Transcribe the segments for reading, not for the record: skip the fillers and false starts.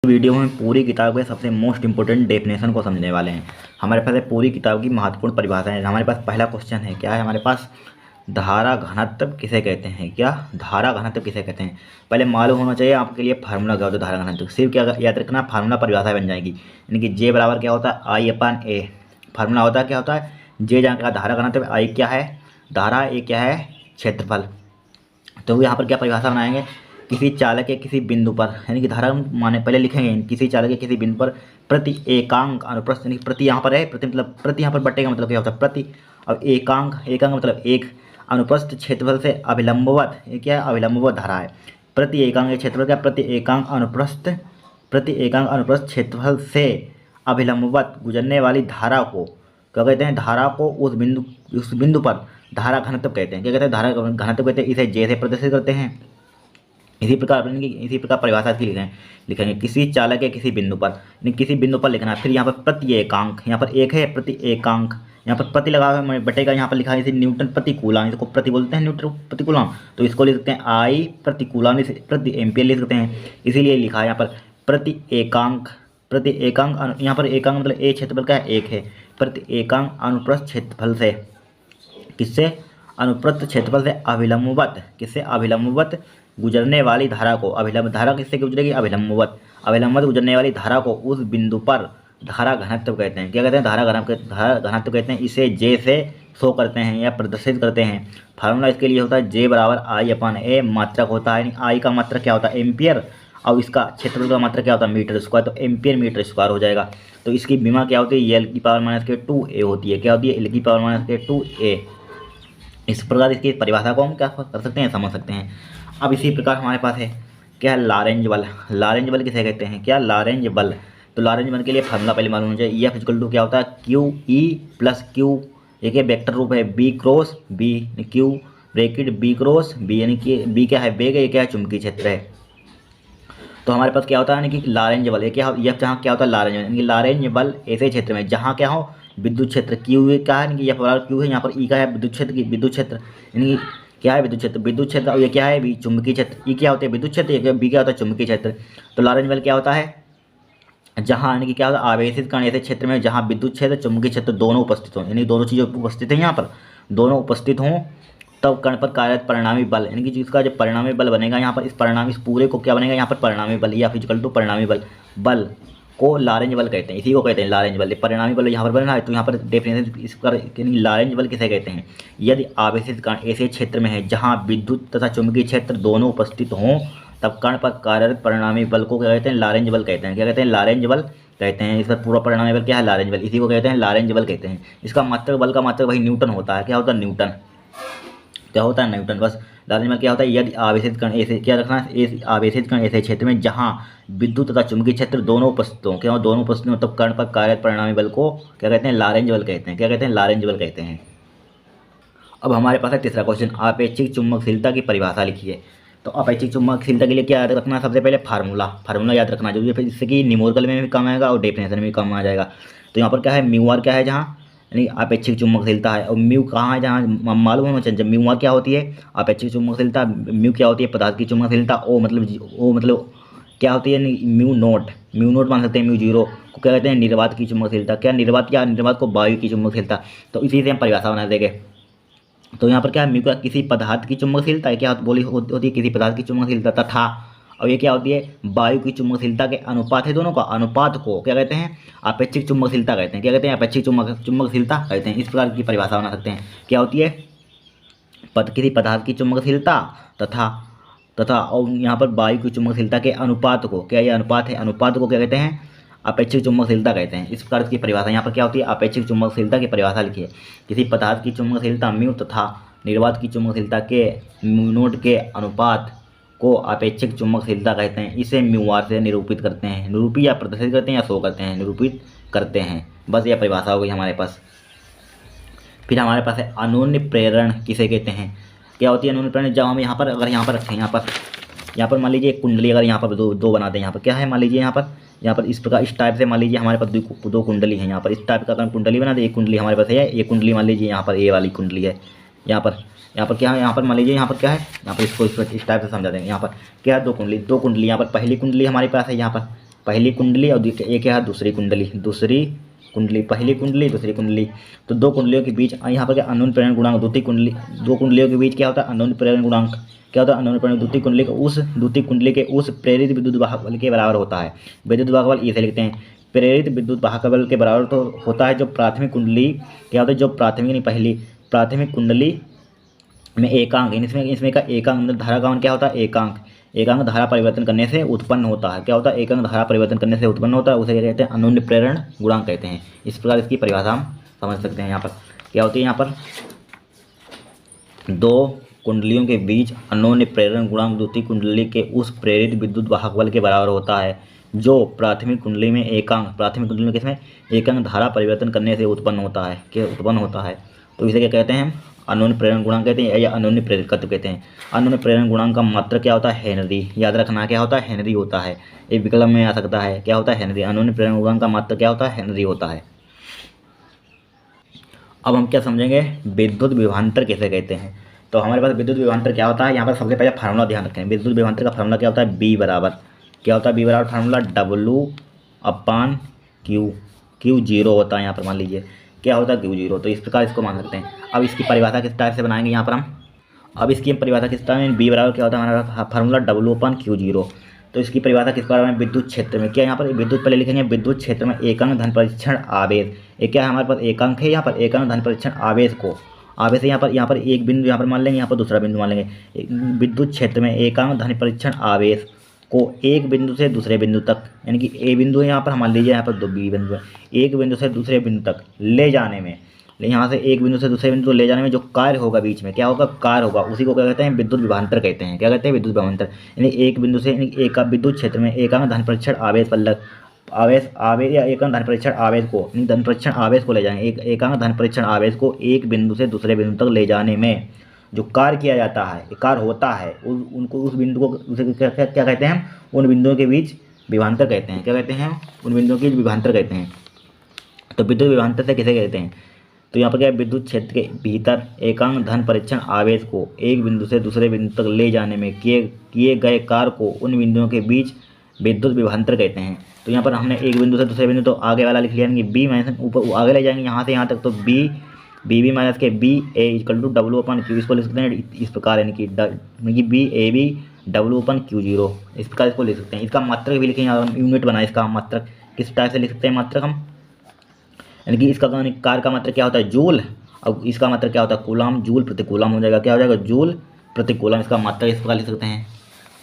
Video में पूरी किताब के सबसे मोस्ट इंपॉर्टेंट डेफिनेशन को समझने वाले हैं। हमारे पास है पूरी किताब की महत्वपूर्ण परिभाषाएं। हमारे पास पहला क्वेश्चन है, क्या है हमारे पास, धारा घनत्व किसे कहते हैं। क्या धारा घनत्व किसे कहते हैं, पहले मालूम होना चाहिए आपके लिए फार्मूला क्या होता है धारा घनत्व। सिर्फ क्या याद रखना, फार्मूला परिभाषा बन जाएगी, यानी कि जे बराबर क्या होता है I/A। फार्मूला होता है क्या होता है, जे जहाँ का धारा घनत्व, आई क्या है धारा, ए क्या है क्षेत्रफल। तो यहाँ पर क्या परिभाषा बनाएंगे, किसी चालक के किसी बिंदु पर, यानी कि धारा माने पहले लिखेंगे, किसी चालक के किसी बिंदु पर प्रति एकांक अनुप्रस्थ, यानी प्रति यहाँ पर है, प्रति मतलब प्रति यहाँ पर बटेगा मतलब क्या होता है प्रति, और एकांक एकांक मतलब एक, अनुप्रस्थ क्षेत्रफल से अभिलंबवत, ये क्या है अभिलंबवत धारा है। प्रति एकांक क्षेत्रफल क्या, प्रति एकांक अनुप्रस्थ क्षेत्रफल से अभिलंबवत गुजरने वाली धारा को क्या कहते हैं, धारा को उस बिंदु पर धारा घनत्व कहते हैं। क्या कहते हैं, धारा घनत्व कहते हैं। इसे जे से प्रदर्शित करते हैं। इसी प्रकार परिभाषा की लिखेंगे किसी चालक के किसी बिंदु पर, यानी किसी बिंदु पर लिखना है। फिर यहाँ पर प्रति एकांक, यहाँ पर एक है प्रति एकांक, यहाँ पर प्रति लगा हुआ है बटेगा, यहाँ पर लिखा है इसे न्यूटन प्रति कूलम, इसको प्रति बोलते हैं न्यूटन प्रति कूलम, तो इसको लिख सकते हैं I प्रति कूलम, प्रति एम्पियर लिख सकते हैं। इसीलिए लिखा है यहाँ पर प्रति एकांक यहाँ पर एकांक मतलब एक क्षेत्रफल का एक है, प्रति एकांक अनुप्रस्थ क्षेत्रफल से, किससे अनुप्रस्थ क्षेत्रफल से अभिलंबवत, किससे अभिलंबवत गुजरने वाली धारा को, अभिलंब धारा किससे गुजरेगी अभिलंबवत गुजरने वाली धारा को उस बिंदु पर धारा घनत्व कहते हैं। क्या कहते हैं, धारा घनत्व कहते हैं। इसे जे से शो करते हैं या प्रदर्शित करते हैं। फार्मूला इसके लिए होता है जे बराबर I/A। मात्रक होता है, आई का मात्रक क्या होता है एम्पियर, और इसका क्षेत्रफल का मात्रक क्या होता है मीटर स्क्वायर, तो एम्पियर मीटर स्क्वायर हो जाएगा। तो इसकी बीमा क्या होती है, L⁻²A होती है। क्या होती है, L⁻²A। इस प्रकार इसकी परिभाषा को हम क्या कर सकते हैं, समझ सकते हैं। अब इसी प्रकार हमारे पास है क्या है, लारेंज बल। लारेंज बल किसे कहते हैं, क्या लारेंज बल। तो लारेंज बल के लिए फार्मूला पहले मालूम होना चाहिए। F क्या होता है QE + Q, एक वेक्टर रूप है B cross B, Q bracket B cross B, यानी कि B क्या है वेग है, ये क्या है चुंबकीय क्षेत्र है। तो हमारे पास क्या होता है, यानी कि लारेंज बल, ये क्या F जहाँ क्या होता है लारेंज बल, यानी कि लारेंज बल ऐसे क्षेत्र में जहाँ क्या हो विद्युत क्षेत्र, Q क्या है, F बराबर Q है, यहाँ पर E का है विद्युत क्षेत्र, यानी कि क्या है विद्युत क्षेत्र, और ये क्या है चुंबकीय क्षेत्र। E क्या होता है विद्युत क्षेत्र, B क्या होता है चुंबकीय क्षेत्र। तो लारेंज बल क्या होता है, जहाँ यानी कि क्या होता है आवेशित कण ऐसे क्षेत्र में जहाँ विद्युत क्षेत्र चुंबकीय क्षेत्र दोनों उपस्थित हों, यानी दोनों चीज़ें उपस्थित हैं, यहाँ पर दोनों उपस्थित हों, तब कण पर कार्यरत परिणामी बल, यानी कि जिसका जो परिणामी बल बनेगा यहाँ पर, इस पूरे को क्या बनेगा यहाँ पर परिणामी बल, या फिजिकल परिणामी बल को लारेंज बल कहते हैं। इसी को कहते हैं लारेंज बल। परिणामी बल यहाँ पर बना है, तो यहाँ पर डेफिनेशन इस पर लारेंज बल किसे कहते हैं, यदि आवेशित कण ऐसे क्षेत्र में है जहाँ विद्युत तथा चुंबकीय क्षेत्र दोनों उपस्थित हों, तब कण पर कार्यरत परिणामी बल को क्या कहते हैं, लारेंज बल कहते हैं। क्या कहते हैं, लारेंज बल कहते हैं। इसका पूरा परिणामी बल क्या है, लारेंज बल, इसी को कहते हैं लारेंज बल कहते हैं। इसका मात्रक बल का मात्रक वही न्यूटन होता है। क्या होता है न्यूटन, क्या होता है न्यूटन। बस लारेंज बल क्या होता है, यदि आवेशित कण ऐसे क्या रखना है, आवेशित कण ऐसे क्षेत्र में जहाँ विद्युत तथा चुंबकीय क्षेत्र दोनों उपस्थित हों, क्या दोनों उपस्थित हों, तब कण पर कार्यरत परिणामी बल को क्या कहते हैं, लारेंज बल कहते हैं। क्या कहते हैं, लारेंज बल कहते हैं। अब हमारे पास है तीसरा क्वेश्चन, आपेक्षिक चुंबकशीलता की परिभाषा लिखिए। तो आपेक्षिक चुंबकशीलता के लिए क्या याद रखना है, सबसे पहले फार्मूला याद रखना जरूरी है, फिर जिससे कि न्यूमेरिकल में भी काम आएगा और डेफिनेशन में भी काम आ जाएगा। तो यहाँ पर क्या है, म्यू क्या है, जहाँ यानी आपेक्षिक चुंबकशीलता है, और म्यू कहाँ है, जहाँ मालूम होना चाहिए। म्यू क्या होती है आपेक्षिक चुंबकशीलता, म्यू क्या होती है पदार्थ की चुंबकशीलता, ओ मतलब क्या होती है म्यू नोट मान सकते हैं, म्यू जीरो को क्या कहते हैं, निर्वात की चुंबकशीलता। क्या निर्वात को वायु की चुंबकशीलता। तो इसी से हम परिभाषा बना देंगे। तो यहाँ पर क्या है, म्यू का किसी पदार्थ की चुंबकशीलता है, क्या होती है किसी पदार्थ की चुंबकशीलता, तथा और ये क्या होती है वायु की चुंबकशीलता के अनुपात है, दोनों का अनुपात को क्या कहते हैं, आपेक्षिक चुंबकशीलता कहते हैं। क्या कहते हैं, आपेक्षिक चुंबकशीलता कहते हैं। इस प्रकार की परिभाषा बना सकते हैं। क्या होती है, किसी पदार्थ की चुंबकशीलता तथा और यहाँ पर वायु की चुंबकशीलता के अनुपात को, क्या ये अनुपात है, अनुपात को क्या कहते हैं, आपेक्षिक चुंबकशीलता कहते हैं। इस प्रकार की परिभाषा यहाँ पर क्या होती है, आपेक्षिक चुंबकशीलता की परिभाषा लिखिए। किसी पदार्थ की चुंबकशीलता म्यू तथा निर्वात की चुंबकशीलता के म्यू नोट के अनुपात को आपेक्षिक चुंबकशीलता कहते हैं। इसे म्यू आर से निरूपित करते हैं, निरूपित या प्रदर्शित करते हैं या शो करते हैं, निरूपित करते हैं। बस यह परिभाषा हो गई हमारे पास। फिर हमारे पास है अनून्य प्रेरण किसे कहते हैं। क्या होती है अनून्य प्रेरण, जब हम यहाँ पर अगर यहाँ पर रखें, यहाँ पर मान लीजिए एक कुंडली, अगर यहाँ पर दो बना दें, यहाँ पर क्या है मान लीजिए यहाँ पर इस प्रकार इस टाइप से मान लीजिए हमारे पास दो कुंडली है। यहाँ पर इस टाइप का अगर कुंडली बना दे, एक कुंडली हमारे पास है, ये कुंडली मान लीजिए यहाँ पर ए वाली कुंडली है। यहाँ पर क्या है, यहाँ पर मान लीजिए यहाँ पर क्या है, यहाँ पर इसको इस टाइप से समझा देंगे। यहाँ पर क्या है, दो कुंडली यहाँ पर पहली कुंडली हमारे पास है, यहाँ पर पहली कुंडली और एक यहाँ दूसरी कुंडली, पहली कुंडली दूसरी कुंडली। तो दो कुंडलियों के बीच यहाँ पर क्या अनून प्रेरण गुणांक, द्वितीय कुंडली, दो कुंडलियों के बीच क्या होता है अनून प्रेरण गुणांक, क्या होता है अनून प्रेरण, द्वितीय कुंडली के उस प्रेरित विद्युत वाहक बल के बराबर होता है। विद्युत वाहक बल इसे लिखते हैं, प्रेरित विद्युत वाहक बल के बराबर तो होता है जो प्राथमिक कुंडली, क्या होता है जो प्राथमिक नहीं पहली प्राथमिक कुंडली में एकांक, इसमें का एकांक मतलब धारा का मान क्या होता है एकांक धारा परिवर्तन करने से उत्पन्न होता है। क्या होता है एकांक धारा परिवर्तन करने से उत्पन्न होता है, उसे क्या कहते हैं अनून्य प्रेरण गुणांक कहते हैं। इस प्रकार इसकी परिभाषा हम समझ सकते हैं। यहाँ पर क्या होती है, यहाँ पर दो कुंडलियों के बीच अनून्य प्रेरण गुणांक द्वितीय कुंडली के उस प्रेरित विद्युत वाहक बल के बराबर होता है जो प्राथमिक कुंडली में किसमें एकांक धारा परिवर्तन करने से उत्पन्न होता है। तो इसे क्या कहते हैं अनून्य प्रेरण गुणांक कहते हैं या अनून्य प्रेरकत्व कहते हैं। अनून्य प्रेरण गुणांक का मात्रक क्या होता है हेनरी, याद रखना क्या होता है हेनरी होता है। एक विकल्प में आ सकता है क्या होता है हेनरी, अनून्य प्रेरण गुणांक का मात्रक क्या होता है हेनरी होता है। अब हम क्या समझेंगे विद्युत विभवांतर किसे कहते हैं। तो हमारे पास विद्युत विभवांतर क्या होता है, यहाँ पर सबसे पहले फार्मूला ध्यान रखें। विद्युत विभवांतर का फार्मूला क्या होता है बी बराबर फार्मूला W/Q, Q जीरो होता है। यहाँ पर मान लीजिए क्या होता है Q जीरो, तो इस प्रकार इसको मान सकते हैं। अब इसकी परिभाषा किस टाइप से बनाएंगे यहाँ पर हम, अब इसकी परिभाषा किस टाइप में बी बराबर क्या होता है हमारा फार्मूला W/Q0। तो इसकी परिभाषा किस बारे में विद्युत क्षेत्र में, क्या यहाँ पर विद्युत पहले लिखेंगे विद्युत क्षेत्र में एकांक धन परीक्षण आवेश, एक क्या है हमारे पास एकांक है यहाँ पर एकांक धन परीक्षण आवेश है यहाँ पर एक बिंदु यहाँ पर मान लेंगे, यहाँ पर दूसरा बिंदु मान लेंगे। विद्युत क्षेत्र में एकांक धन परीक्षण आवेश को एक बिंदु से दूसरे बिंदु तक, यानी कि ए बिंदु है यहाँ पर मान लीजिए, यहाँ पर दो बी बिंदु है, एक बिंदु से दूसरे बिंदु तक ले जाने में, यहाँ से एक बिंदु से दूसरे बिंदु ले जाने में जो कार्य होगा बीच में क्या होगा कार्य होगा, उसी को क्या कहते हैं विद्युत विभवांतर कहते हैं। क्या कहते हैं विद्युत विभवांतर, यानी एक बिंदु से एक विद्युत क्षेत्र में एकांक धन परीक्षण आवेश या एकांक धन परीक्षण आवेश को ले जाएंगे, एकांक धन परीक्षण आवेश को एक बिंदु से दूसरे बिंदु तक ले जाने में जो कार्य किया जाता है कार्य होता है उनको उस बिंदु को उसे क्या कहते हैं उन बिंदुओं के बीच विभवांतर कहते हैं। क्या कहते हैं उन बिंदुओं के विभवांतर कहते हैं। तो विद्युत विभवांतर से किसे कहते हैं, तो यहाँ पर क्या है विद्युत क्षेत्र के भीतर एकांक धन परीक्षण आवेश को एक बिंदु से दूसरे बिंदु तक ले जाने में किए गए कार्य को उन बिंदुओं के बीच विद्युत विभवांतर कहते हैं। तो यहाँ पर हमने एक बिंदु से दूसरे बिंदु तो आगे वाला लिख लिया, बी माइनस ऊपर आगे ले जाएंगे यहाँ से यहाँ तक, तो बी माइनस के B A equal to W/Q, इसको लिख सकते हैं इस प्रकार, यानी कि बी ए बी W/Q0, इस प्रकार इसको लिख सकते हैं। इसका मात्रक भी लिखेंगे, हम यूनिट बनाए इसका मात्रक किस टाइप से लिख सकते हैं मात्रक हम, यानी कि इसका कार का मात्रक क्या होता है जूल, अब इसका मात्रक क्या होता है कूलम, जूल प्रति कूलम हो जाएगा, क्या हो जाएगा जूल प्रति कूलम, इसका मात्रक इस प्रकार लिख सकते हैं।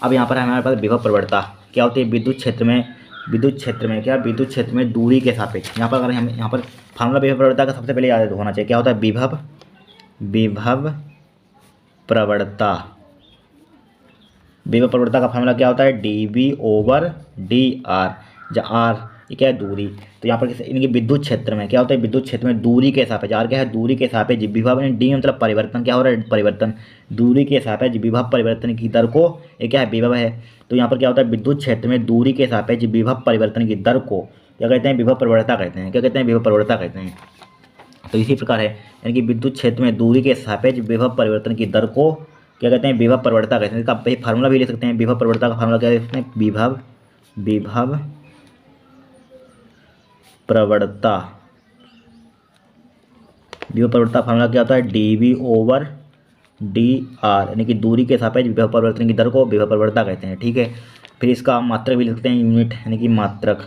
अब यहाँ पर हमारे पास विभव प्रवणता क्या होती है विद्युत क्षेत्र में दूरी के सापेक्ष, यहाँ पर अगर हम यहाँ पर फार्मूला विभव प्रवणता का सबसे पहले याद होना चाहिए, क्या होता है विभव प्रवणता का फार्मूला क्या होता है dV/dr, जहाँ r ये क्या है दूरी। तो यहाँ पर इनके विद्युत क्षेत्र में क्या होता है विद्युत क्षेत्र में दूरी के सापेक्ष, r क्या है दूरी के सापेक्ष विभव, डी मतलब परिवर्तन, क्या हो रहा है परिवर्तन, दूरी के सापेक्ष विभव परिवर्तन की दर को ये क्या है विभव है। तो यहाँ पर क्या होता है विद्युत क्षेत्र में दूरी के सापेक्ष विभव परिवर्तन की दर को क्या कहते हैं विभव प्रवणता कहते हैं। क्या कहते हैं विभव प्रवणता कहते हैं। तो इसी प्रकार है, यानी कि विद्युत क्षेत्र में दूरी के सापेक्ष विभव परिवर्तन की दर को क्या कहते हैं विभव प्रवणता कहते हैं। इसका फार्मूला भी ले सकते हैं, विभव प्रवणता का फार्मूला क्या कहते हैं विभव प्रवणता फार्मूला क्या होता है dV/dr, यानी कि दूरी के सापेक्ष विभव परिवर्तन की दर को विभव प्रवणता कहते हैं। ठीक है, फिर इसका मात्रक भी लिख सकते हैं यूनिट, यानी कि मात्रक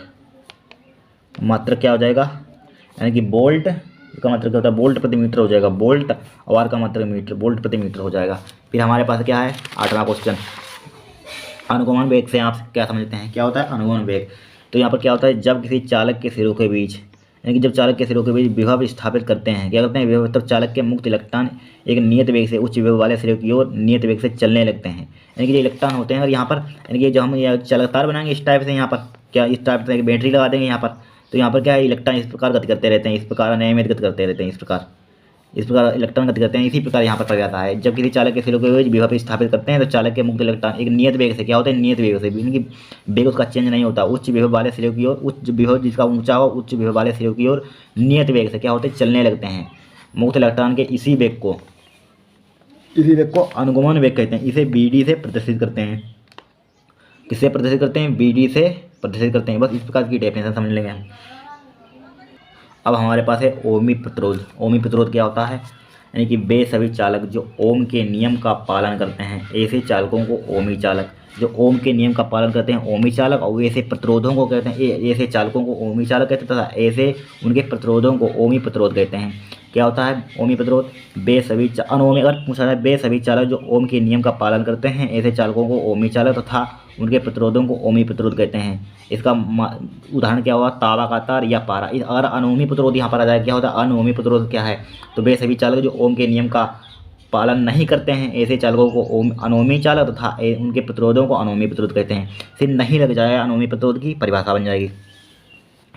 क्या हो जाएगा, यानी कि बोल्ट का मात्रक क्या होता है बोल्ट प्रति मीटर हो जाएगा, बोल्ट और आर का मात्रक मीटर, बोल्ट प्रति मीटर हो जाएगा। फिर हमारे पास क्या है 8वां क्वेश्चन, अनुगमन वेग से आप क्या समझते हैं, क्या होता है अनुगमन वेग। तो यहाँ पर क्या होता है जब किसी चालक के सिरों के बीच, यानी कि जब चालक के सिरों के बीच विभव स्थापित करते हैं, क्या करते हैं विभव, तब चालक के मुक्त इलेक्ट्रॉन एक नियत वेग से उच्च विभव वाले सिरे की ओर नियत वेग से चलने लगते हैं। यानी कि जो इलेक्ट्रॉन होते हैं और यहाँ पर यानी कि जो हम ये चालक तार बनाएंगे इस टाइप से, यहाँ पर क्या इस टाइप से बैटरी लगा देंगे यहाँ पर, तो यहाँ पर क्या है इलेक्ट्रॉन इस प्रकार गति करते रहते हैं, इस प्रकार अनियमित गति करते रहते हैं, इस प्रकार इलेक्ट्रॉन गति करते हैं। इसी प्रकार यहाँ पर परिभाषा है, जब किसी चालक के सिरों के बीच विभव स्थापित करते हैं तो चालक के मुक्त इलेक्ट्रॉन एक नियत वेग से, क्या होता है नियत वेग से, यानी कि वेग उसका चेंज नहीं होता, उच्च विभव वाले सिरों की ओर, उच्च विभव जिसका ऊंचा हो उच्च विभव वाले सिरों की ओर नियत वेग से क्या होते हैं चलने लगते हैं। मुक्त इलेक्ट्रॉन के इसी वेग को अनुगमन वेग कहते हैं, इसे BD से प्रदर्शित करते हैं। किससे प्रदर्शित करते हैं, BD से प्रदर्शित करते हैं। बस इस प्रकार की डेफिनेशन समझ लेंगे हम। अब हमारे पास है ओमी प्रतिरोध। ओमी प्रतिरोध क्या होता है, यानी कि वे सभी चालक जो ओम के नियम का पालन करते हैं, ऐसे चालकों को ओमी चालक, जो ओम के नियम का पालन करते हैं ओमी चालक, और ऐसे प्रतिरोधों को कहते हैं, ऐसे चालकों को ओमी चालक कहते हैं, तथा ऐसे उनके प्रतिरोधों को ओमी प्रतिरोध कहते हैं। क्या होता है ओमी प्रतिरोध, वे सभी अनोमी, अगर पूछा जाए वे सभी चालक जो ओम के नियम का पालन करते हैं, ऐसे चालकों को ओमी चालक तथा उनके प्रतिरोधों को ओमी प्रतिरोध कहते हैं। इसका उदाहरण क्या हुआ, तावा का तार या पारा। अगर अनोमी प्रतिरोध यहाँ पर आ जाए, क्या होता है अनोमी प्रतिरोध क्या है, तो वे सभी चालक जो ओम के नियम का पालन नहीं करते हैं, ऐसे चालकों को अनोमी चालक तथा उनके प्रतिरोधों को अनोमी प्रतिरोध कहते हैं। सिर्फ नहीं लग जाए अनोमी प्रतिरोध की परिभाषा बन जाएगी।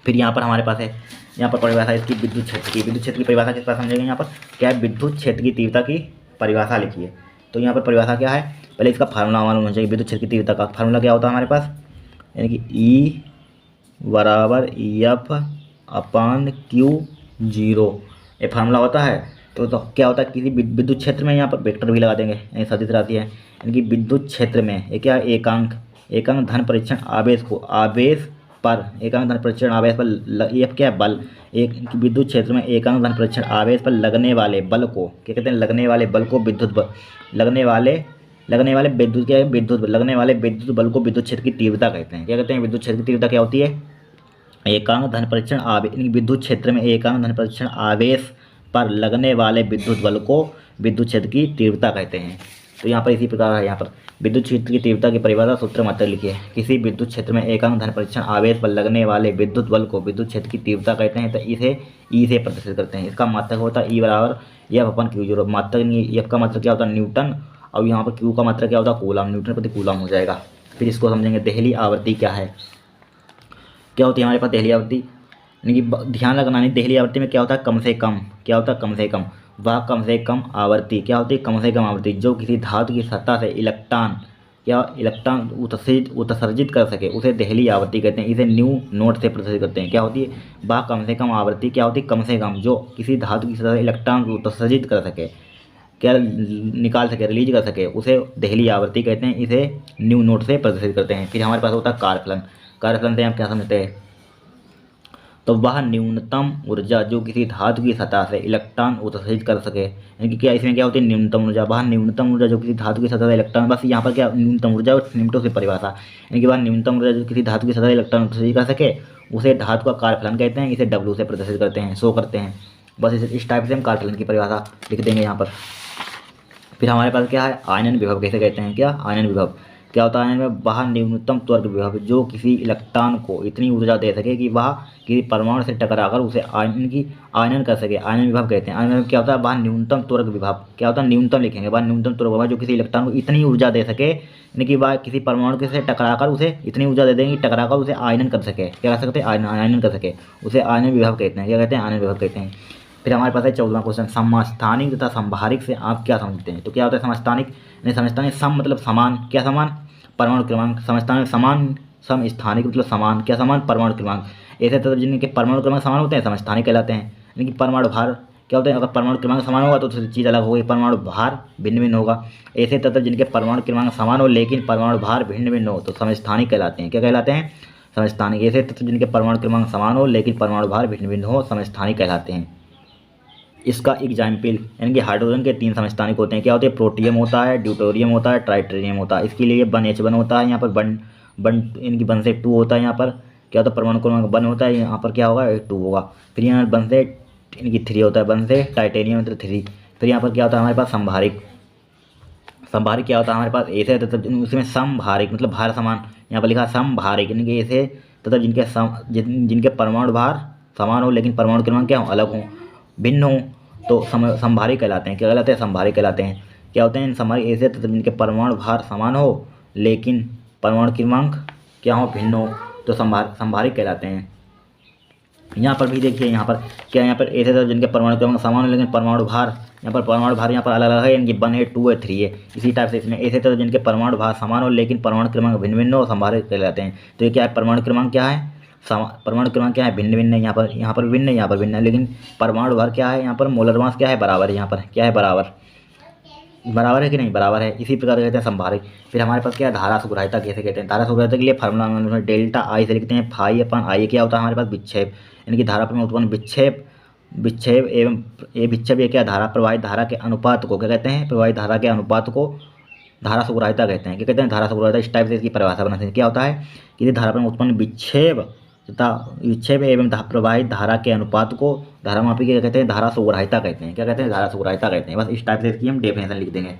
फिर यहाँ पर हमारे पास है, यहाँ पर परिभाषा इसकी विद्युत क्षेत्र की। विद्युत क्षेत्र की परिभाषा किस तरह समझेंगे, यहाँ पर क्या है, विद्युत क्षेत्र की तीव्रता की परिभाषा लिखिए। तो यहाँ पर परिभाषा क्या है, पहले इसका फार्मूला मालूम होना चाहिए। विद्युत क्षेत्र की तीव्रता का फार्मूला क्या होता है हमारे पास, यानी कि E बराबर F/Q0, ये फार्मूला होता है। तो क्या होता है, किसी विद्युत क्षेत्र में, यहाँ पर वेक्टर भी लगा देंगे, यानी सदिश राशि है, यानी कि विद्युत क्षेत्र में ये क्या है, एकांक धन परीक्षण आवेश को, आवेश पर एकांक धन परीक्षण आवेश पर ये क्या है बल, एक विद्युत क्षेत्र में एकांक धन परीक्षण आवेश पर लगने वाले बल को क्या कहते हैं, लगने वाले बल को विद्युत बल, लगने वाले विद्युत क्या है, विद्युत लगने वाले विद्युत बल को विद्युत क्षेत्र की तीव्रता कहते हैं। क्या कहते हैं, विद्युत क्षेत्र की तीव्रता क्या होती है, एकांक धन परीक्षण आवेश, विद्युत क्षेत्र में एकांक धन परीक्षण आवेश पर लगने वाले विद्युत बल को विद्युत क्षेत्र की तीव्रता कहते हैं। तो यहाँ पर इसी प्रकार है, यहाँ पर विद्युत क्षेत्र की तीव्रता की परिभाषा सूत्र मात्र लिखिए। किसी विद्युत क्षेत्र में एकांक धन परीक्षण आवेश पर लगने वाले विद्युत बल को विद्युत क्षेत्र की तीव्रता कहते हैं। तो इसे E से प्रदर्शित करते हैं। इसका मात्रक होता है E बराबर F/Q0। मात्रक F का मात्रक क्या होता है, न्यूटन, और यहाँ पर Q का मात्रक क्या होता है, कूलम, न्यूटन प्रति कूलम हो जाएगा। फिर इसको समझेंगे देहली आवृत्ति क्या है। क्या होती है हमारे पास देहली आवृत्ति, यानी कि ध्यान लगाना नहीं, देहली आवृत्ति में क्या होता है, कम से कम, क्या होता है कम से कम, वह कम से कम आवृत्ति क्या होती है, कम से कम आवृत्ति जो किसी धातु की सतह से इलेक्ट्रॉन उत्सर्जित कर सके, उसे देहली आवृत्ति कहते हैं। इसे न्यू नोट से प्रदर्शित करते हैं। क्या होती है, वह कम से कम आवृत्ति क्या होती है, कम से कम जो किसी धातु की सतह से इलेक्ट्रॉन को उत्सर्जित कर सके, क्या निकाल सके, रिलीज कर सके, उसे देहली आवृत्ति कहते हैं। इसे न्यू नोट से प्रदर्शित करते हैं। फिर हमारे पास होता है कार्यफलन। कार्यफलन से हम क्या समझते हैं, तो वह न्यूनतम ऊर्जा जो किसी धातु की सतह से इलेक्ट्रॉन उत्सर्जित कर सके, यानी कि क्या इसमें क्या होती है, न्यूनतम ऊर्जा, वह न्यूनतम ऊर्जा जो किसी धातु की सतह से इलेक्ट्रॉन, बस यहाँ पर क्या न्यूनतम ऊर्जा और निम्नतम से परिभाषा, यानी कि वह न्यूनतम ऊर्जा जो किसी धातु की सतह से इलेक्ट्रॉन उत्सर्जित कर सके, उसे धातु का कार्यफलन कहते हैं। इसे W से प्रदर्शित करते हैं, शो करते हैं। बस इस टाइप से हम कार्यफलन की परिभाषा लिख देंगे यहाँ पर। फिर हमारे पास क्या है, आयनन विभव कैसे कहते हैं, क्या आयनन विभव क्या होता है, आयनन में वह न्यूनतम त्वरक विभव जो किसी इलेक्ट्रॉन को इतनी ऊर्जा दे सके कि वह किसी परमाणु से टकराकर उसे आयनन कर सके, आयनन विभव कहते हैं। आयनन विभव क्या होता है, वह न्यूनतम त्वरक विभव, क्या होता है न्यूनतम लिखेंगे, वह न्यूनतम त्वरक विभव जो किसी इलेक्ट्रॉन को इतनी ऊर्जा दे सके, यानी कि वह किसी परमाणु के से टकराकर उसे इतनी ऊर्जा दे देंगे, टकराकर उसे आयनन कर सके, क्या कर सकते हैं, आयनन कर सके, उसे आयनन विभव कहते हैं। क्या कहते हैं, आयनन विभव कहते हैं। फिर हमारे पास है 14वां क्वेश्चन, समस्थानिक तथा संभारिक से आप क्या समझते हैं। तो क्या होता है समस्थानिक, यानी समस्थानिक सम मतलब समान, क्या समान, परमाणु क्रमांक, समस्थानिक समान, समस्थानिक मतलब समान, क्या समान, परमाणु क्रमांक। ऐसे तत्व जिनके परमाणु क्रमांक समान होते हैं समस्थानिक कहलाते हैं। यानी कि परमाणु भार क्या होते हैं, अगर परमाणु क्रमांक समान होगा तो चीज़ अलग होगी, परमाणु भार भिन्न भिन्न होगा। ऐसे तत्व जिनके परमाणु क्रमांक समान हो लेकिन परमाणु भार भिन्न भिन्न हो तो समस्थानिक कहलाते हैं। क्या कहलाते हैं, समस्थानिक। ऐसे तत्व जिनके परमाणु क्रमांक समान हो लेकिन परमाणु भार भिन्न भिन्न हो समस्थानिक कहलाते हैं। इसका एग्जाम्पल, यानी कि हाइड्रोजन के 3 समस्थानिक होते हैं। क्या होते हैं, प्रोटियम होता है, ड्यूटेरियम होता है, ट्राइटेरियम होता है। इसके लिए 1H1 होता है, यहाँ पर वन इनकी 1 से 2 होता है। यहाँ पर क्या होता है, परमाणु क्रमांक 1 होता है, यहाँ पर क्या होगा 2 होगा। फिर यहाँ 1 से इनकी 3 होता है, 1 से टाइटेनियम मतलब 3। फिर यहाँ पर क्या होता है हमारे पास संभारिक। संभारिक क्या होता है हमारे पास, ऐसे तथा उसमें समभारिक मतलब भार समान, यहाँ पर लिखा समभारिक, यानी कि ऐसे तथा जिनके परमाणु भार समान हो लेकिन परमाणु क्रमांक क्या हो, अलग हों, भिन्न हो तो संभारिक कहलाते हैं। क्या कहलाते हैं, संभारिक कहलाते हैं। क्या होते हैं संभारिक, ऐसे तत्व जिनके परमाणु भार समान हो लेकिन परमाणु क्रमांक क्या हो, भिन्न हो तो संभारिक कहलाते हैं। यहाँ पर भी देखिए, यहाँ पर क्या, यहाँ पर ऐसे तत्व जिनके परमाणु क्रमांक समान हो लेकिन परमाणु भार, यहाँ पर परमाणु भार यहाँ पर अलग अलग है, यानी कि 1 है, 2 है, 3 है। इसी टाइप से इसमें ऐसे तत्व जिनके परमाणु भार समान हो लेकिन परमाणु क्रमांक भिन्न भिन्न हो संभारिक कहलाते हैं। तो ये क्या है, परमाणु क्रमांक क्या है, परमाणु क्रमांक क्या है, भिन्न भिन्न है। यहाँ पर भिन्न है, यहाँ पर भिन्न है, लेकिन परमाणु भार क्या है, यहाँ पर मोलर मास क्या है, बराबर है। यहाँ पर क्या है, बराबर। बराबर है कि नहीं, बराबर है। इसी प्रकार कहते हैं संभारित। फिर हमारे पास क्या है, धारा सुग्राहिता कैसे कहते हैं। धारा सुग्राहिता के लिए फार्मूला में डेल्टा आई से लिखते हैं, फाई अपन आई क्या होता है हमारे पास, विक्षेप, यानी कि धारा में उत्पन्न विक्षेप, विक्षेप एवं ये विक्षेप ये क्या, धारा प्रवाहित धारा के अनुपात को क्या कहते हैं, प्रवाहित धारा के अनुपात को धारा सुग्राहिता कहते हैं। क्या कहते हैं, धारा सुग्राहिता। इस टाइप से इसकी परिभाषा बनाते हैं। क्या होता है कि धारा में उत्पन्न विक्षेप तथा विक्षेप एवं प्रवाहित धारा के अनुपात को धारामापी क्या कहते हैं, धारा सुग्राहिता कहते हैं। क्या कहते हैं, धारा सुग्राहिता कहते हैं। बस इस टाइप से इसकी हम डेफिनेशन लिख देंगे।